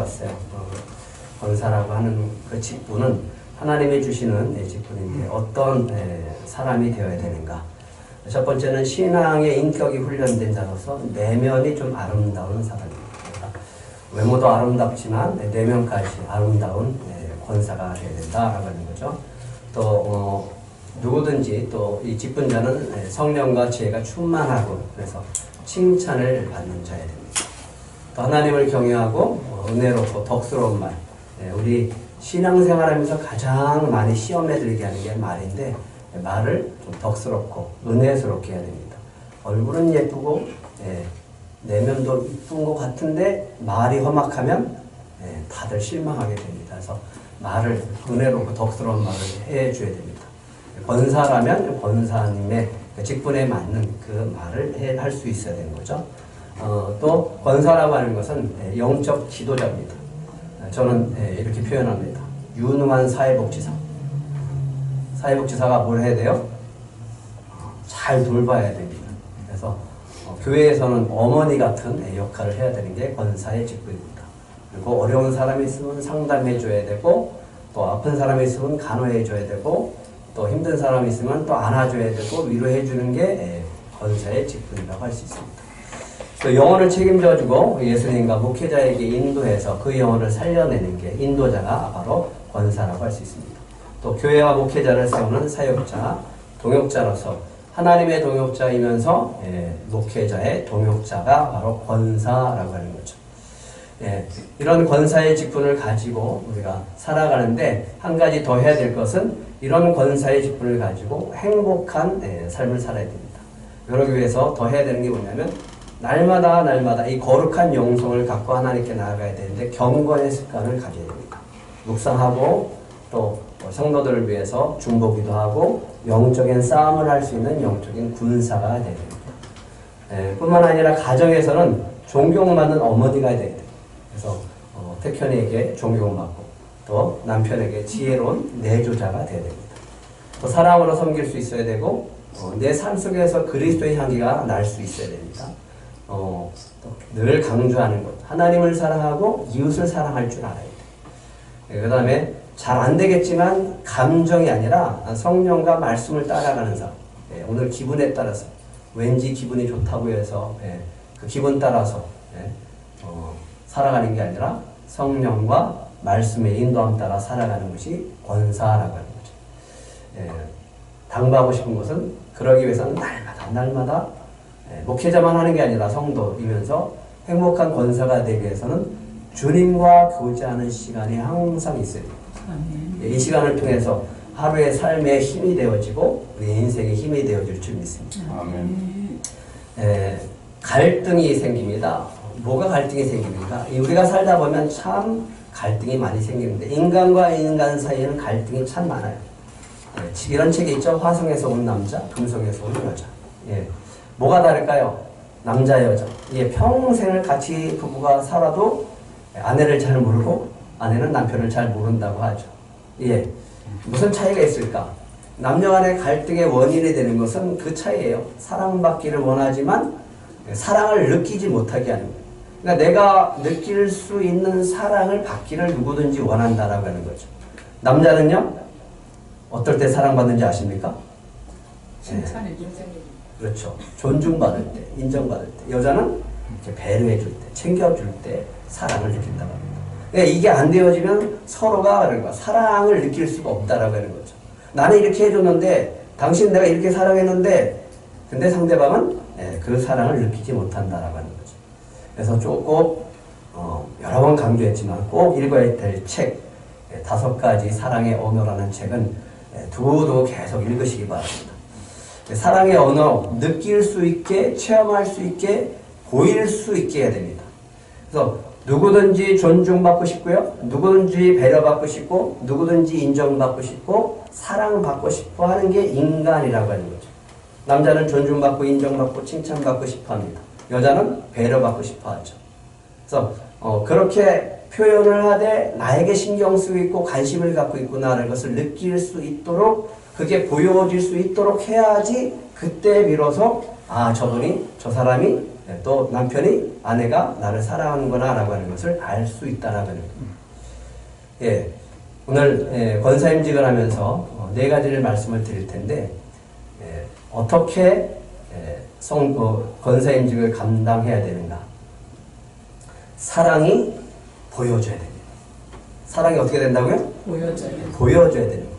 왔어요. 권사라고 하는 그 직분은 하나님이 주시는 직분인데 어떤 사람이 되어야 되는가. 첫 번째는 신앙의 인격이 훈련된 자로서 내면이 좀 아름다운 사람입니다. 외모도 아름답지만 내면까지 아름다운 권사가 되어야 된다라고 하는 거죠. 또 누구든지 또 이 직분자는 성령과 지혜가 충만하고 그래서 칭찬을 받는 자야 됩니다. 또 하나님을 경외하고 은혜롭고 덕스러운 말. 우리 신앙생활하면서 가장 많이 시험에 들게 하는 게 말인데 말을 좀 덕스럽고 은혜스럽게 해야 됩니다. 얼굴은 예쁘고 내면도 이쁜 것 같은데 말이 험악하면 다들 실망하게 됩니다. 그래서 말을 은혜롭고 덕스러운 말을 해줘야 됩니다. 권사라면 권사님의 직분에 맞는 그 말을 할 수 있어야 되는 거죠. 또 권사라고 하는 것은 영적 지도자입니다. 저는 이렇게 표현합니다. 유능한 사회복지사. 사회복지사가 뭘 해야 돼요? 잘 돌봐야 됩니다. 그래서 교회에서는 어머니 같은 역할을 해야 되는 게 권사의 직분입니다. 그리고 어려운 사람이 있으면 상담해 줘야 되고 또 아픈 사람이 있으면 간호해 줘야 되고 또 힘든 사람이 있으면 또 안아줘야 되고 위로해 주는 게 권사의 직분이라고 할 수 있습니다. 또 영혼을 책임져주고 예수님과 목회자에게 인도해서 그 영혼을 살려내는 게 인도자가 바로 권사라고 할 수 있습니다. 또 교회와 목회자를 세우는 사역자, 동역자로서 하나님의 동역자이면서 목회자의 동역자가 바로 권사라고 하는 거죠. 이런 권사의 직분을 가지고 우리가 살아가는데 한 가지 더 해야 될 것은 이런 권사의 직분을 가지고 행복한 삶을 살아야 됩니다. 그러기 위해서 더 해야 되는 게 뭐냐면 날마다 이 거룩한 영성을 갖고 하나님께 나아가야 되는데 경건의 습관을 가져야 됩니다. 묵상하고 또 성도들을 위해서 중보기도 하고 영적인 싸움을 할 수 있는 영적인 군사가 되어야 됩니다. 뿐만 아니라 가정에서는 존경받는 어머니가 되어야 됩니다. 그래서 태현이에게 존경받고 또 남편에게 지혜로운 내조자가 되어야 됩니다. 또 사랑으로 섬길 수 있어야 되고 내 삶 속에서 그리스도의 향기가 날 수 있어야 됩니다. 늘 강조하는 것, 하나님을 사랑하고 이웃을 사랑할 줄 알아야 돼요. 그 다음에 잘 안 되겠지만 감정이 아니라 성령과 말씀을 따라가는 사람. 오늘 기분에 따라서 왠지 기분이 좋다고 해서 그 기분 따라서 살아가는 게 아니라 성령과 말씀의 인도함 따라 살아가는 것이 권사라고 하는 거죠. 당부하고 싶은 것은 그러기 위해서는 날마다 목회자만 하는 게 아니라 성도이면서 행복한 권사가 되기 위해서는 주님과 교제하는 시간이 항상 있어야 됩니다. 이 시간을 통해서 하루의 삶에 힘이 되어지고 우리 인생에 힘이 되어질 줄 믿습니다. 아멘. 갈등이 생깁니다. 뭐가 갈등이 생깁니까? 우리가 살다 보면 참 갈등이 많이 생기는데 인간과 인간 사이에는 갈등이 참 많아요. 이런 책이 있죠. 화성에서 온 남자, 금성에서 온 여자. 뭐가 다를까요? 남자, 여자. 평생을 같이 부부가 살아도 아내를 잘 모르고 아내는 남편을 잘 모른다고 하죠. 무슨 차이가 있을까? 남녀 간의 갈등의 원인이 되는 것은 그 차이예요. 사랑받기를 원하지만 사랑을 느끼지 못하게 하는 거예요. 그러니까 내가 느낄 수 있는 사랑을 받기를 누구든지 원한다라고 하는 거죠. 남자는요? 어떨 때 사랑받는지 아십니까? 그렇죠. 존중받을 때, 인정받을 때. 여자는 이렇게 배려해줄 때, 챙겨줄 때 사랑을 느낀다고 합니다. 그러니까 이게 안 되어지면 서로가 그러니까 사랑을 느낄 수가 없다라고 하는 거죠. 나는 이렇게 해줬는데, 당신 내가 이렇게 사랑했는데, 근데 상대방은 그 사랑을 느끼지 못한다라고 하는 거죠. 그래서 꼭 여러 번 강조했지만 꼭 읽어야 될 책 5가지 사랑의 언어라는 책은 두고두고 계속 읽으시기 바랍니다. 사랑의 언어, 느낄 수 있게, 체험할 수 있게, 보일 수 있게 해야 됩니다. 그래서 누구든지 존중받고 싶고요. 누구든지 배려받고 싶고, 누구든지 인정받고 싶고, 사랑받고 싶어 하는 게 인간이라고 하는 거죠. 남자는 존중받고, 인정받고, 칭찬받고 싶어 합니다. 여자는 배려받고 싶어 하죠. 그래서 그렇게 표현을 하되 나에게 신경 쓰고 있고 관심을 갖고 있구나라는 것을 느낄 수 있도록 그게 보여질 수 있도록 해야지 그때 비로소 저분이 저 사람이 또 남편이 아내가 나를 사랑하는구나 라고 하는 것을 알 수 있다라는 거예요. 예, 오늘 권사임직을 하면서 네 가지를 말씀을 드릴 텐데 어떻게 권사임직을 감당해야 되는가? 사랑이 보여줘야 됩니다. 사랑이 어떻게 된다고요? 보여줘야 되는 거예요.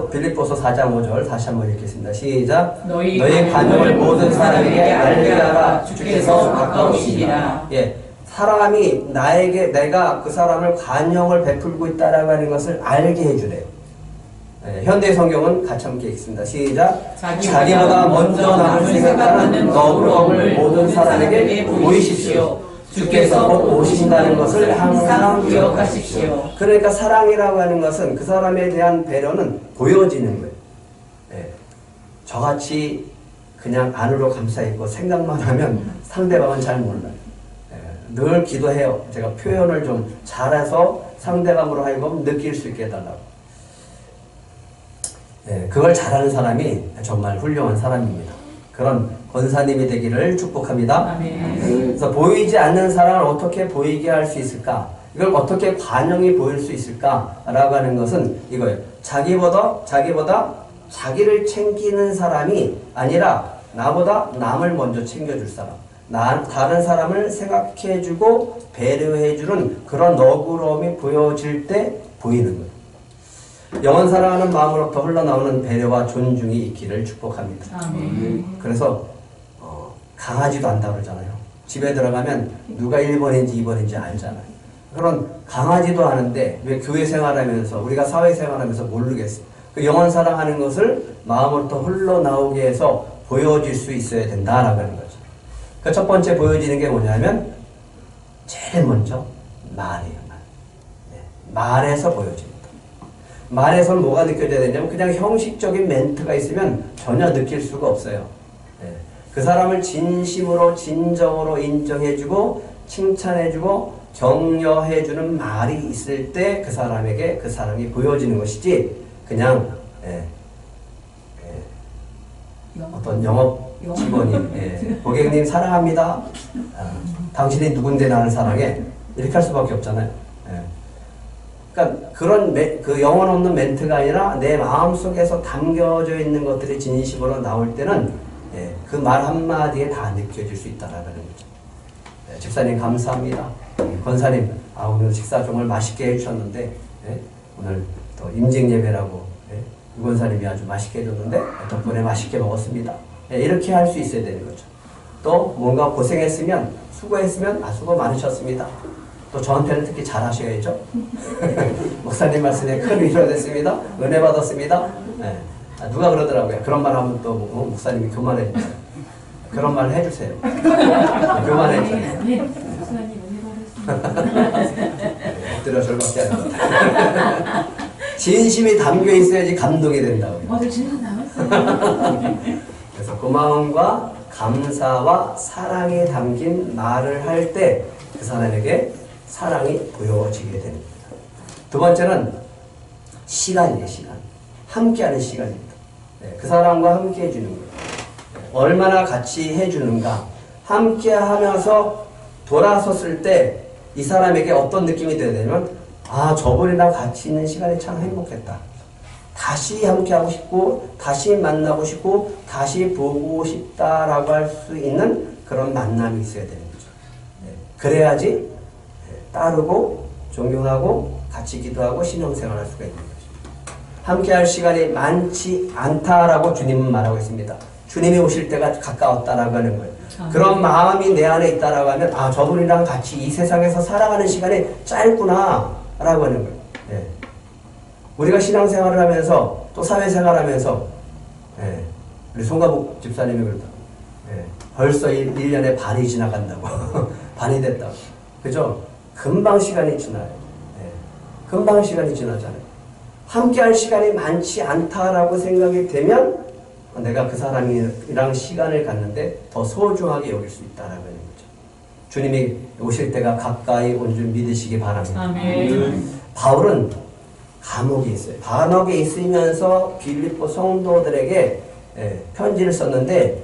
빌립보서 4장 5절 다시 한번 읽겠습니다. 시작. 너희 관용을 모든 사람에게 알게 하라. 주께서 가까우시니라. 예, 사람이 내가 그 사람을 관용을 베풀고 있다라고 하는 것을 알게 해주래요. 현대 성경은 같이 함께 읽습니다. 시작. 자기보다 먼저 남을 생각하는 너그러움을 모든 사람에게 보이십시오. 주께서 곧 오신다는 것을 항상 기억하십시오. 그러니까 사랑이라고 하는 것은 그 사람에 대한 배려는 보여지는 거예요. 저같이 그냥 안으로 감싸있고 생각만 하면 상대방은 잘 몰라요. 늘 기도해요. 제가 표현을 좀 잘해서 상대방으로 하여금 느낄 수 있게 해달라고. 그걸 잘하는 사람이 정말 훌륭한 사람입니다. 그런 권사님이 되기를 축복합니다. 아멘. 그래서 보이지 않는 사랑을 어떻게 보이게 할 수 있을까? 이걸 어떻게 관용이 보일 수 있을까라고 하는 것은 이거예요. 자기보다 자기를 챙기는 사람이 아니라 나보다 남을 먼저 챙겨줄 사람. 다른 사람을 생각해주고 배려해주는 그런 너그러움이 보여질 때 보이는 거예요. 영원 사랑하는 마음으로부터 흘러나오는 배려와 존중이 있기를 축복합니다. 아멘. 그래서 강하지도 않다고 그러잖아요. 집에 들어가면 누가 1번인지 2번인지 알잖아요. 그런 강하지도 않은데 왜 교회 생활하면서 우리가 사회 생활하면서 모르겠어요. 그 영원 사랑하는 것을 마음으로부터 흘러나오게 해서 보여질 수 있어야 된다라고 하는 거죠. 그 첫 번째 보여지는 게 뭐냐면 제일 먼저 말이에요. 말에서 보여집니다. 말에서는 뭐가 느껴져야 되냐면 그냥 형식적인 멘트가 있으면 전혀 느낄 수가 없어요. 그 사람을 진심으로 진정으로 인정해주고 칭찬해주고 격려해주는 말이 있을 때 그 사람에게 그 사랑이 보여지는 것이지 그냥 어떤 영업 직원이 고객님 사랑합니다. 당신이 누군데 나를 사랑해. 이렇게 할 수밖에 없잖아요. 그러니까 그런 그 영혼 없는 멘트가 아니라 내 마음속에서 담겨져 있는 것들이 진심으로 나올 때는 그 말 한마디에 다 느껴질 수 있다라는 거죠. 집사님 감사합니다. 권사님 오늘 식사 정말 맛있게 해주셨는데 오늘 또 임직 예배라고 유 권사님이 아주 맛있게 해줬는데 덕분에 맛있게 먹었습니다. 이렇게 할 수 있어야 되는 거죠. 또 뭔가 고생했으면 수고했으면 수고 많으셨습니다. 또 저한테는 특히 잘하셔야죠. 목사님 말씀에 큰 위로가 됐습니다. 은혜 받았습니다. 누가 그러더라고요. 그런 말 하면 또 목사님이 교만해 주세요. 그런 말 해주세요. 교만해 주세요. 목사님 은혜 받았습니다. 엎드려 절밖에 안 합니다. 진심이 담겨 있어야지 감동이 된다고. 맞아, 진심 나왔어요. 그래서 고마움과 감사와 사랑이 담긴 말을 할 때 그 사람에게 사랑이 보여지게 됩니다. 두 번째는 시간이에요. 시간. 함께하는 시간입니다. 그 사람과 함께 해주는 거예요. 얼마나 같이 해주는가. 함께하면서 돌아섰을 때 이 사람에게 어떤 느낌이 되냐면 저분이랑 같이 있는 시간이 참 행복했다. 다시 함께하고 싶고 다시 만나고 싶고 다시 보고 싶다라고 할 수 있는 그런 만남이 있어야 되는 거죠. 그래야지 따르고 존경하고 같이 기도하고 신앙생활할 수가 있는 거죠. 함께할 시간이 많지 않다라고 주님은 말하고 있습니다. 주님이 오실 때가 가까웠다라고 하는 거예요. 그런 마음이 내 안에 있다라고 하면 저분이랑 같이 이 세상에서 살아가는 시간이 짧구나 라고 하는 거예요. 우리가 신앙생활을 하면서 또 사회생활을 하면서 우리 송가복 집사님이 그러다 벌써 1년에 반이 지나간다고 반이 됐다고. 그죠? 금방 시간이 지나요. 금방 시간이 지나잖아요. 함께할 시간이 많지 않다라고 생각이 되면 내가 그 사람이랑 시간을 갖는데 더 소중하게 여길 수 있다라고 하는 거죠. 주님이 오실 때가 가까이 온 줄 믿으시기 바랍니다. 아멘. 바울은 감옥에 있어요. 감옥에 있으면서 빌립보 성도들에게 편지를 썼는데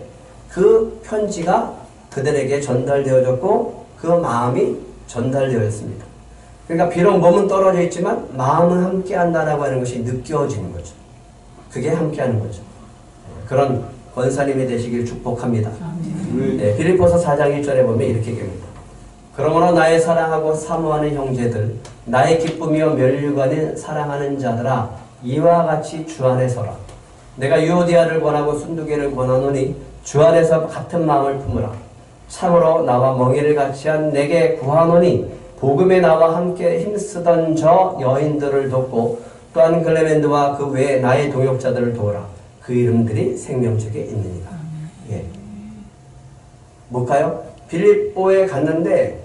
그 편지가 그들에게 전달되어졌고 그 마음이 전달되었습니다. 그러니까 비록 몸은 떨어져 있지만 마음은 함께한다라고 하는 것이 느껴지는 거죠. 그게 함께하는 거죠. 그런 권사님이 되시길 축복합니다. 네, 빌립보서 4장 1절에 보면 이렇게 얘기합니다. 그러므로 나의 사랑하고 사모하는 형제들, 나의 기쁨이요 면류관인 사랑하는 자들아, 이와 같이 주 안에 서라. 내가 유오디아를 권하고 순두개를 권하노니 주 안에서 같은 마음을 품으라. 참으로 나와 멍에를 같이 한 내게 구하노니 복음에 나와 함께 힘쓰던 저 여인들을 돕고 또한 글레멘드와 그 외에 나의 동역자들을 도우라. 그 이름들이 생명책에 있느니라. 예. 뭘까요? 빌립보에 갔는데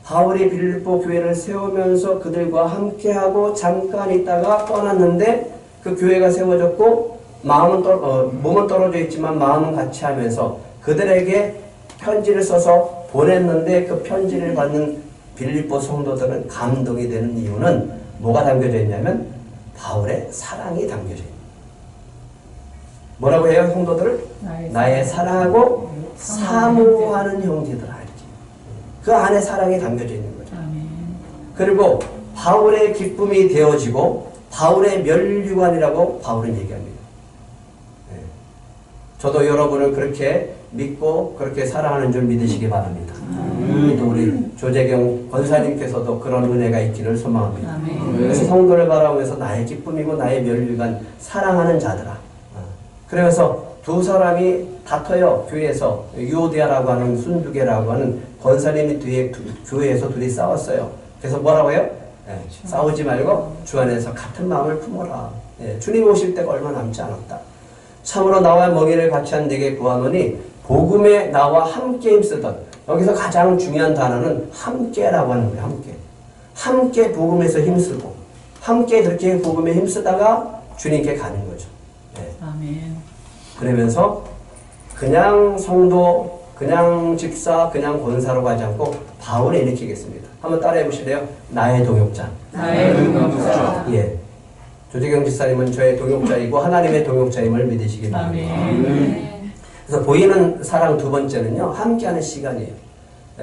바울이 빌립보 교회를 세우면서 그들과 함께하고 잠깐 있다가 떠났는데 그 교회가 세워졌고 몸은 떨어져 있지만 마음은 같이 하면서 그들에게 편지를 써서 보냈는데 그 편지를 받는 빌립보 성도들은 감동이 되는 이유는 뭐가 담겨져 있냐면 바울의 사랑이 담겨져 있는. 뭐라고 해요? 성도들을? 나의 사랑하고 사모하는 형제들 알지. 그 안에 사랑이 담겨져 있는 거죠. 그리고 바울의 기쁨이 되어지고 바울의 멸류관이라고 바울은 얘기합니다. 저도 여러분을 그렇게 믿고 그렇게 사랑하는 줄 믿으시기 바랍니다. 또 우리 조재경 권사님께서도 그런 은혜가 있기를 소망합니다. 그래서 성도를 바라보면서 나의 기쁨이고 나의 멸류관 사랑하는 자들아. 그래서 두 사람이 다퉈요. 교회에서 유오디아라고 하는 순두개라고 하는 권사님이 뒤에 교회에서 둘이 싸웠어요. 그래서 뭐라고 해요? 싸우지 말고 주 안에서 같은 마음을 품어라. 주님 오실 때가 얼마 남지 않았다. 참으로 나와 멍에를 같이 한 내게 구하노니 복음에 나와 함께 힘쓰던, 여기서 가장 중요한 단어는 함께라고 하는 거예요. 함께 복음에서 힘쓰고 함께 그렇게 복음에 힘쓰다가 주님께 가는 거죠. 아멘. 그러면서 그냥 성도, 그냥 집사, 그냥 권사로 가지 않고 바울이 이렇게 얘기했습니다. 한번 따라해 보실래요? 나의 동역자. 나의 동역자. 예. 조재경 집사님은 저의 동역자이고 하나님의 동역자임을 믿으시기 바랍니다. 그래서 보이는 사랑 두 번째는요, 함께하는 시간이에요.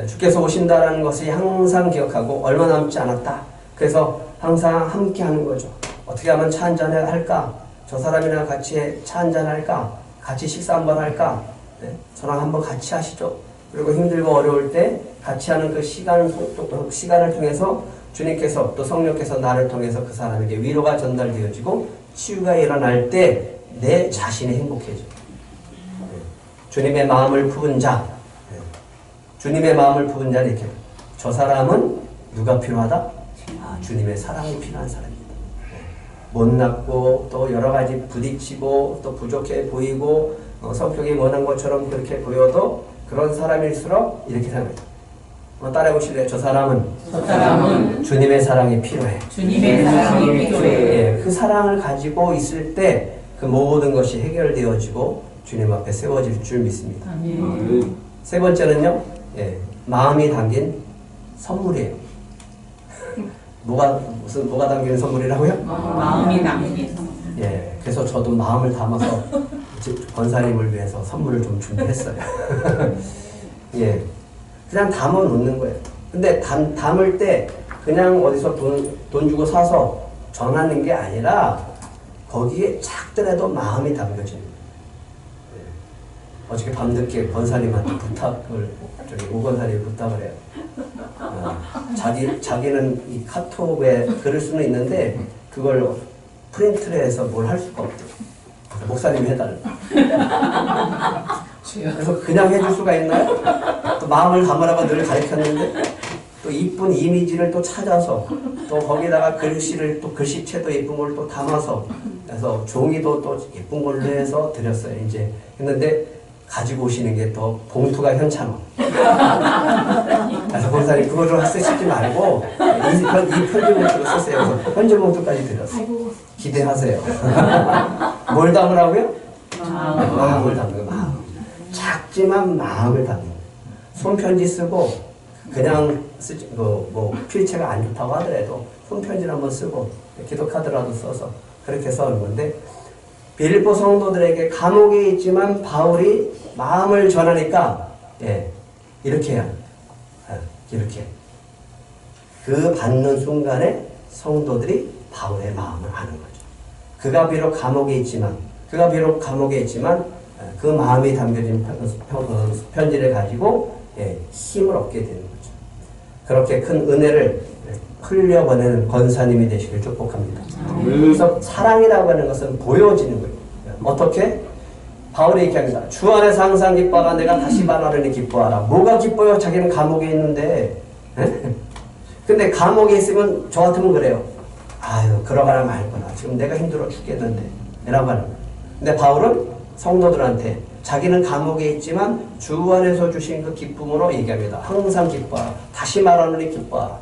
주께서 오신다라는 것을 항상 기억하고 얼마 남지 않았다. 그래서 항상 함께하는 거죠. 어떻게 하면 차 한잔을 할까? 저 사람이랑 같이 차 한잔 할까? 같이 식사 한번 할까? 저랑 한번 같이 하시죠. 그리고 힘들고 어려울 때 같이 하는 그 시간을 통해서 주님께서 또 성령께서 나를 통해서 그 사람에게 위로가 전달되어지고 치유가 일어날 때 내 자신이 행복해져. 주님의 마음을 품은 자, 주님의 마음을 품은 자는 이렇게, 저 사람은 누가 필요하다? 주님의 사랑이 필요한 사람입니다. 못났고 또 여러 가지 부딪히고 또 부족해 보이고 성격이 원한 것처럼 그렇게 보여도 그런 사람일수록 이렇게 생각해요. 따라해 보실래요? 저 사람은 주님의 사랑이 필요해. 주님의 사랑이 필요해. 그 사랑을 가지고 있을 때 그 모든 것이 해결되어지고 주님 앞에 세워질 줄 믿습니다. 아멘. 세 번째는요, 마음이 담긴 선물이에요. 뭐가 담기는 선물이라고요? 마음이 담긴 선물. 그래서 저도 마음을 담아서 권사님을 위해서 선물을 좀 준비했어요. 그냥 담아 놓는 거예요. 근데 담을 때 그냥 어디서 돈 주고 사서 전하는 게 아니라 거기에 작더라도 마음이 담겨지는 거예요. 어저께 밤늦게 권사님한테 오 권사님이 부탁을 해요. 자기는 이 카톡에 글을 수는 있는데 그걸 프린트를 해서 뭘 할 수가 없대요. 목사님이 해달라. 그래서 그냥 해줄 수가 있나요? 또 마음을 담으라고 늘 가르쳤는데 또 이쁜 이미지를 또 찾아서 또 거기다가 글씨를 또 글씨체도 예쁜 걸 또 담아서 그래서 종이도 또 예쁜 걸로 해서 드렸어요. 이제 했는데 가지고 오시는 게 또 봉투가 현찬원. 그래서 권사님 그거를 쓰시지 말고 이 편지 봉투로 쓰세요. 그래서 편지 봉투까지 드렸어요. 기대하세요. 뭘 담으라고요? 마음을 담는 거예요. 작지만 마음을 담는 거예요. 손편지 쓰고 그냥 쓰지 필체가 안 좋다고 하더라도 손편지를 한번 쓰고 기도카드라도 써서 그렇게 써는 건데, 빌립보 성도들에게 감옥에 있지만 바울이 마음을 전하니까 예, 이렇게 해야 합니다. 이렇게. 그 받는 순간에 성도들이 바울의 마음을 아는 거죠. 그가 비록 감옥에 있지만 그 마음이 담겨진 편지를 가지고 힘을 얻게 되는 거죠. 그렇게 큰 은혜를 흘려보내는 권사님이 되시길 축복합니다. 그래서 사랑이라고 하는 것은 보여지는 거예요. 어떻게? 바울이 이렇게 합니다. 주 안에서 항상 기뻐하라. 내가 다시 말하려니 기뻐하라. 뭐가 기뻐요? 자기는 감옥에 있는데. 근데 감옥에 있으면 저 같으면 그래요. 아유, 그러거나 말거나. 지금 내가 힘들어 죽겠는데. 이라고 하는 거예요. 근데 바울은 성도들한테 자기는 감옥에 있지만 주 안에서 주신 그 기쁨으로 얘기합니다. 항상 기뻐하라. 다시 말하느니 기뻐하라.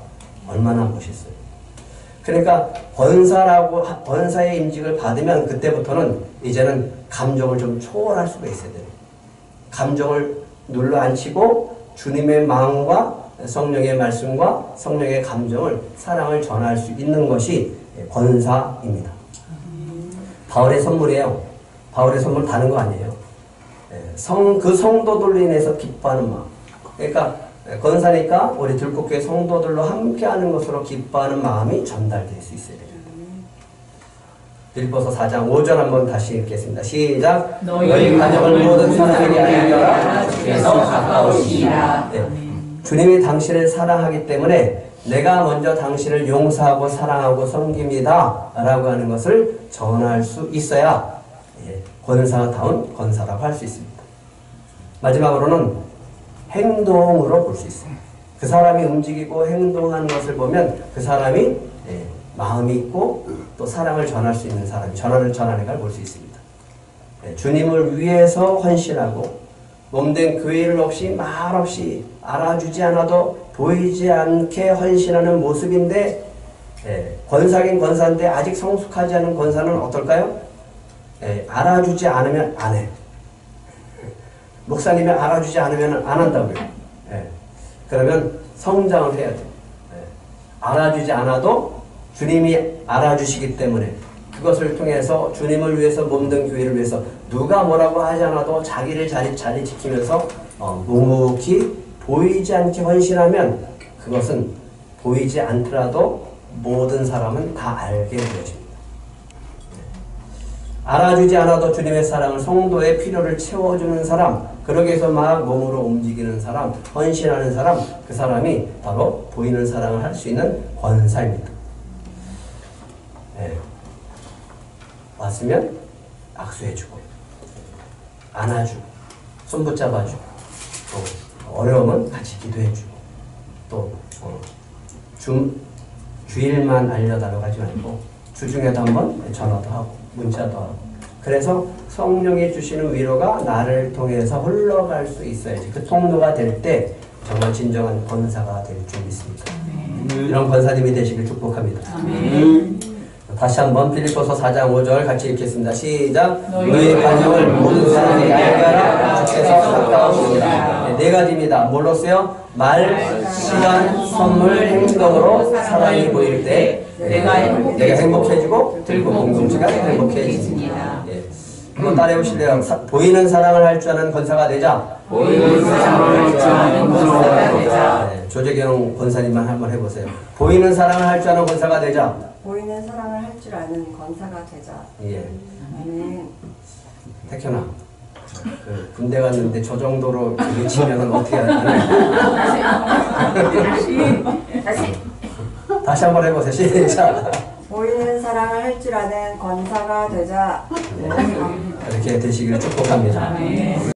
얼마나 멋있어요. 그러니까 권사의 임직을 받으면 그때부터는 이제는 감정을 좀 초월할 수가 있어야 돼요. 감정을 눌러앉히고 주님의 마음과 성령의 말씀과 성령의 감정을, 사랑을 전할 수 있는 것이 권사입니다. 바울의 선물이에요. 바울의 선물 다른 거 아니에요. 그 성도들로 인해서 기뻐하는 마음. 그러니까 권사니까 우리 들국교회 성도들로 함께하는 것으로 기뻐하는 마음이 전달될 수 있어야 됩니다. 빌립보서 4장 5절 한번 다시 읽겠습니다. 시작. 너희 가정을 모든 사람에게 알려라. 주께서 가까우시니라. 주님이 당신을 사랑하기 때문에 내가 먼저 당신을 용서하고 사랑하고 섬깁니다 라고 하는 것을 전할 수 있어야 권사다운 권사라고 할 수 있습니다. 마지막으로는 행동으로 볼 수 있어요. 그 사람이 움직이고 행동하는 것을 보면 그 사람이 마음이 있고 또 사랑을 전할 수 있는 사람이 전하는 걸 볼 수 있습니다. 주님을 위해서 헌신하고 몸된 교회를 없이 말 없이 알아주지 않아도 보이지 않게 헌신하는 모습인데 권사긴 권사인데 아직 성숙하지 않은 권사는 어떨까요? 알아주지 않으면 안 해. 목사님이 알아주지 않으면 안 한다고요. 그러면 성장을 해야 돼요. 알아주지 않아도 주님이 알아주시기 때문에 그것을 통해서 주님을 위해서 몸든 교회를 위해서 누가 뭐라고 하지 않아도 자기를 자리 지키면서 묵묵히 보이지 않게 헌신하면 그것은 보이지 않더라도 모든 사람은 다 알게 되어집니다. 알아주지 않아도 주님의 사랑을, 성도의 필요를 채워주는 사람, 그러기 위해서 막 몸으로 움직이는 사람, 헌신하는 사람, 그 사람이 바로 보이는 사랑을 할 수 있는 권사입니다. 왔으면 악수해주고, 안아주고, 손 붙잡아주고, 또 어려우면 같이 기도해주고, 또 주일만 알려달라고 하지 말고 주중에도 한번 전화도 하고 문자도 하고, 그래서 성령이 주시는 위로가 나를 통해서 흘러갈 수 있어야지 그 통로가 될 때 정말 진정한 권사가 될 줄 믿습니다. 이런 권사님이 되시길 축복합니다. 다시 한번 빌립보서 4장 5절 같이 읽겠습니다. 시작. 너희 가정을 모든 사람에게 알려라. 주께서 가까우시니라. 네 가지입니다. 뭘로써요? 말, 시간, 선물, 행동으로 사랑이 보일 때 내가 행복해지고 들고 공동체가 행복해집니다. 한번 따라해 보실래요? 보이는 사랑을 할 줄 아는 권사가 되자. 보이는 사랑을 할 줄 아는 권사가 되자. 조재경 권사님만 한번 해보세요. 보이는 사랑을 할 줄 아는 권사가 되자. 보이는 사랑을 할 줄 아는 권사가 되자. 예. 아멘. 태현아, 군대 갔는데 저 정도로 미치면은 어떻게 하냐? 다시 한번 해보세요. 시작. 보이는 사랑을 할 줄 아는 권사가 되자. 이렇게 되시기를 축복합니다.